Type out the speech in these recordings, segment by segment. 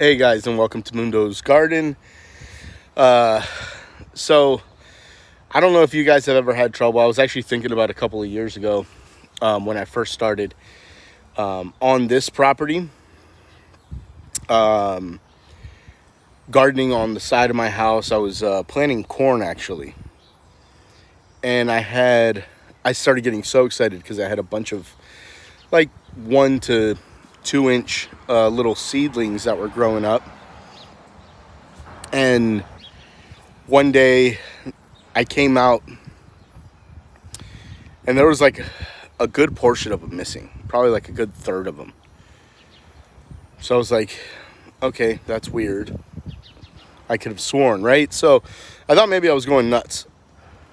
Hey guys, and welcome to Mundo's Garden. So I don't know if you guys have ever had trouble. I was actually thinking about a couple of years ago when I first started on this property, gardening on the side of my house. I was planting corn actually, and I started getting so excited because I had a bunch of like 1 to 2 inch little seedlings that were growing up. And one day I came out and there was like a good portion of them missing, probably like a good third of them. So I was like, okay, that's weird. I could have sworn, right? So I thought maybe I was going nuts.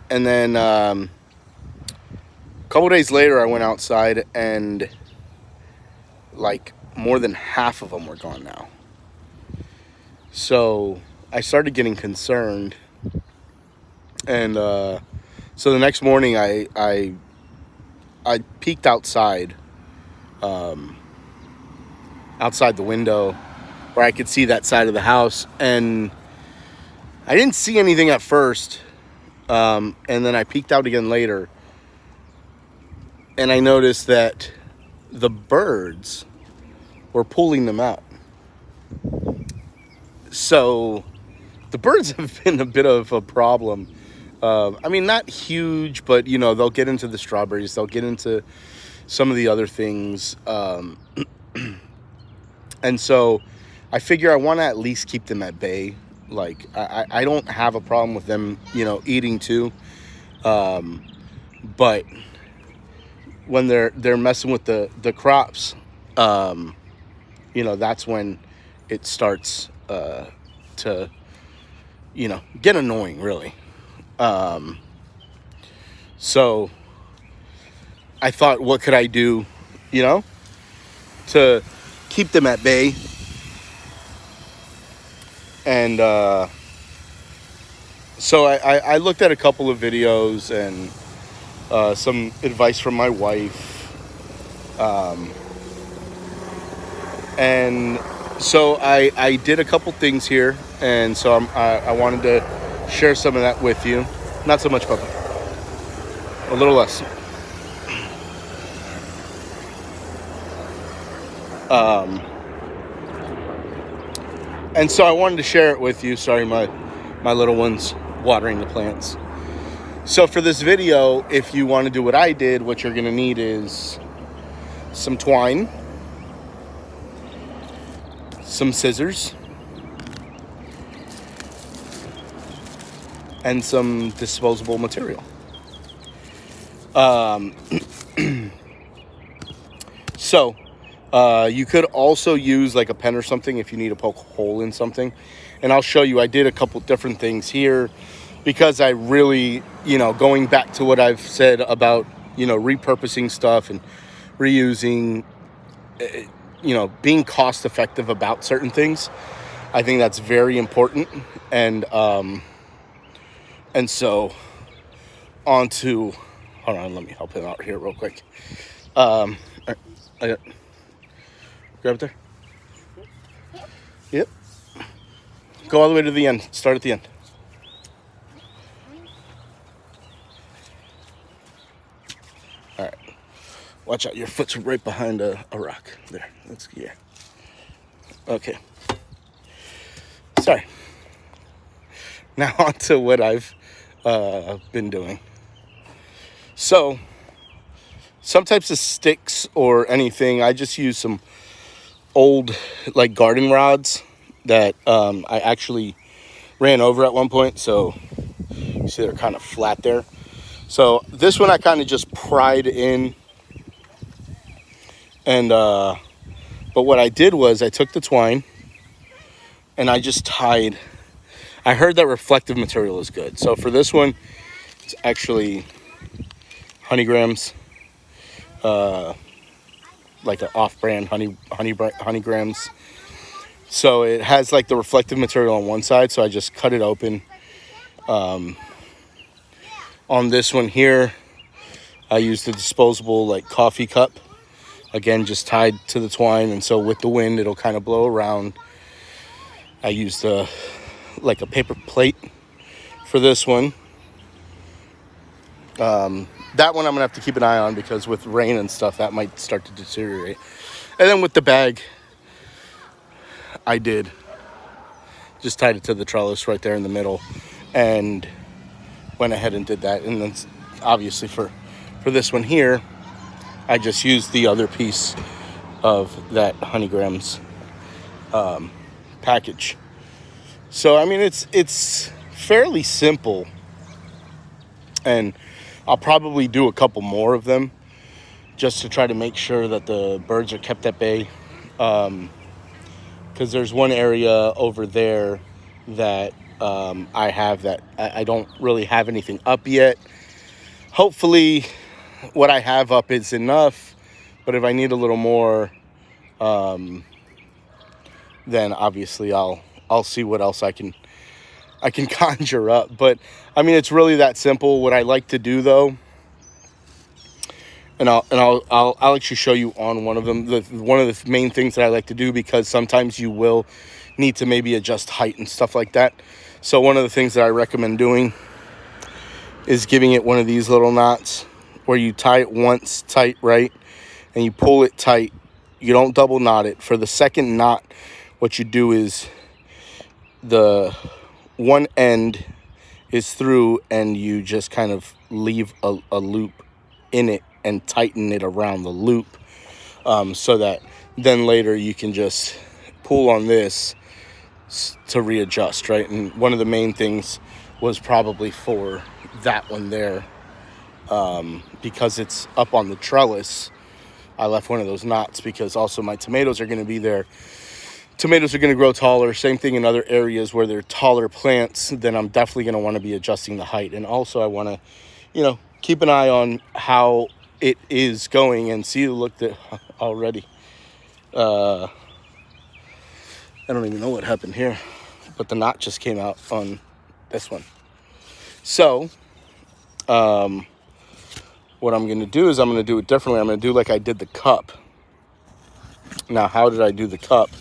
And then a couple days later, I went outside and like more than half of them were gone now. So I started getting concerned. And so the next morning, I peeked outside the window where I could see that side of the house, and I didn't see anything at first, and then I peeked out again later, and I noticed that the birds were pulling them out. So the birds have been a bit of a problem. I mean, not huge, but you know, they'll get into the strawberries, they'll get into some of the other things, and so I figure I want to at least keep them at bay. Like I don't have a problem with them, you know, eating too, but when they're messing with the crops, you know, that's when it starts to, you know, get annoying, really. So I thought, what could I do, you know, to keep them at bay? And so I looked at a couple of videos and some advice from my wife. And so I did a couple things here. And so I wanted to share some of that with you. Not so much, Papa. A little less. And so I wanted to share it with you. Sorry, my little one's watering the plants. So for this video, if you want to do what I did, what you're going to need is some twine, some scissors, and some disposable material. So you could also use like a pen or something if you need to poke a hole in something. And I'll show you, I did a couple different things here because I really, you know, going back to what I've said about, you know, repurposing stuff and reusing, you know, being cost effective about certain things. I think that's very important. And so on to, hold on, let me help him out here real quick. Grab it there. Yep. Go all the way to the end. Start at the end. All right. Watch out. Your foot's right behind a rock. There. That's, yeah. Okay. Sorry. Now on to what I've been doing. So, some types of sticks or anything, I just use some old like garden rods that I actually ran over at one point. So you see they're kind of flat there. So this one I kind of just pried in. And but what I did was I took the twine and I just tied. I heard that reflective material is good. So for this one, it's actually Honeygrams. Like an off-brand Honeygrams. So it has like the reflective material on one side, so I just cut it open. On this one here, I used the disposable like coffee cup. Again, just tied to the twine, and so with the wind, it'll kind of blow around. I used like a paper plate for this one. That one I'm gonna have to keep an eye on, because with rain and stuff that might start to deteriorate. And then with the bag, I did just tied it to the trellis right there in the middle and went ahead and did that. And then obviously for this one here, I just used the other piece of that Honeygrams package. So I mean, it's fairly simple, and I'll probably do a couple more of them just to try to make sure that the birds are kept at bay. Because there's one area over there that I have that I don't really have anything up yet. Hopefully what I have up is enough, but if I need a little more, then obviously I'll see what else I can conjure up. But I mean, it's really that simple. What I like to do though, and I'll actually show you on one of them. One of the main things that I like to do, because sometimes you will need to maybe adjust height and stuff like that. So one of the things that I recommend doing is giving it one of these little knots where you tie it once tight, right? And you pull it tight. You don't double knot it. For the second knot, what you do is the one end is through and you just kind of leave a loop in it and tighten it around the loop, so that then later you can just pull on this to readjust, right? And one of the main things was probably for that one there, because it's up on the trellis. I left one of those knots because also my tomatoes are going to be there. Tomatoes are going to grow taller. Same thing in other areas where they're taller plants. Then I'm definitely going to want to be adjusting the height. And also I want to, keep an eye on how it is going. And see, look at already. I don't even know what happened here, but the knot just came out on this one. So, what I'm going to do is I'm going to do it differently. I'm going to do like I did the cup. Now, how did I do the cup?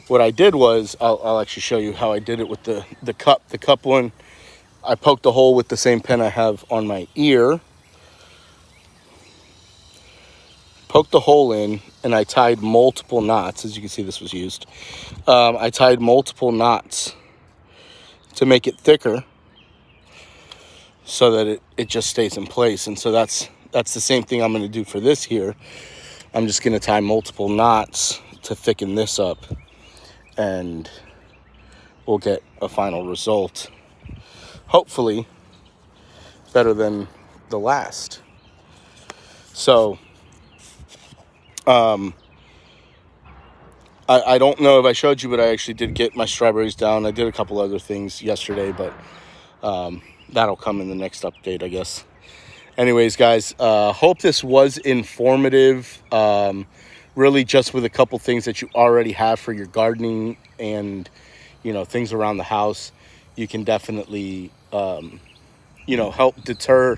What I did was, I'll actually show you how I did it with the cup. The cup one, I poked a hole with the same pen I have on my ear. Poked the hole in, and I tied multiple knots. As you can see, this was used. I tied multiple knots to make it thicker so that it just stays in place. And so that's the same thing I'm going to do for this here. I'm just going to tie multiple knots to thicken this up, and we'll get a final result. Hopefully better than the last. So, I don't know if I showed you, but I actually did get my strawberries down. I did a couple other things yesterday, but that'll come in the next update, I guess. Anyways, guys, hope this was informative. Really just with a couple things that you already have for your gardening and, things around the house. You can definitely, help deter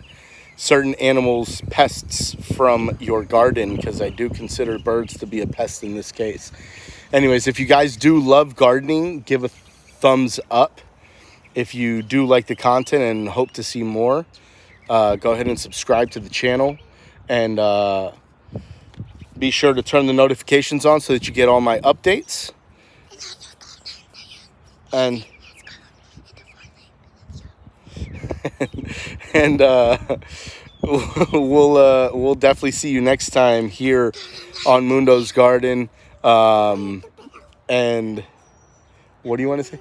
certain animals, pests from your garden, because I do consider birds to be a pest in this case. Anyways, if you guys do love gardening, give a thumbs up. If you do like the content and hope to see more, go ahead and subscribe to the channel, and be sure to turn the notifications on so that you get all my updates. And we'll definitely see you next time here on Mundo's Garden. And what do you want to say?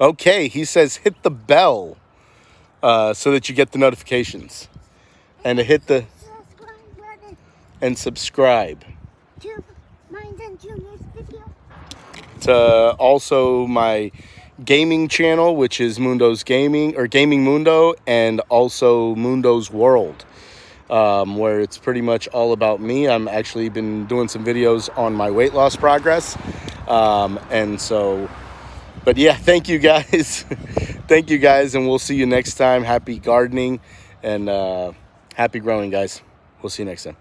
Okay, he says hit the bell so that you get the notifications, and to hit the and subscribe to mine and Junior's video. To also my gaming channel, which is Mundo's Gaming, or Gaming Mundo, and also Mundo's World, where it's pretty much all about me. I'm actually been doing some videos on my weight loss progress, and so, but yeah, thank you guys. Thank you guys, and we'll see you next time. Happy gardening and happy growing, guys. We'll see you next time.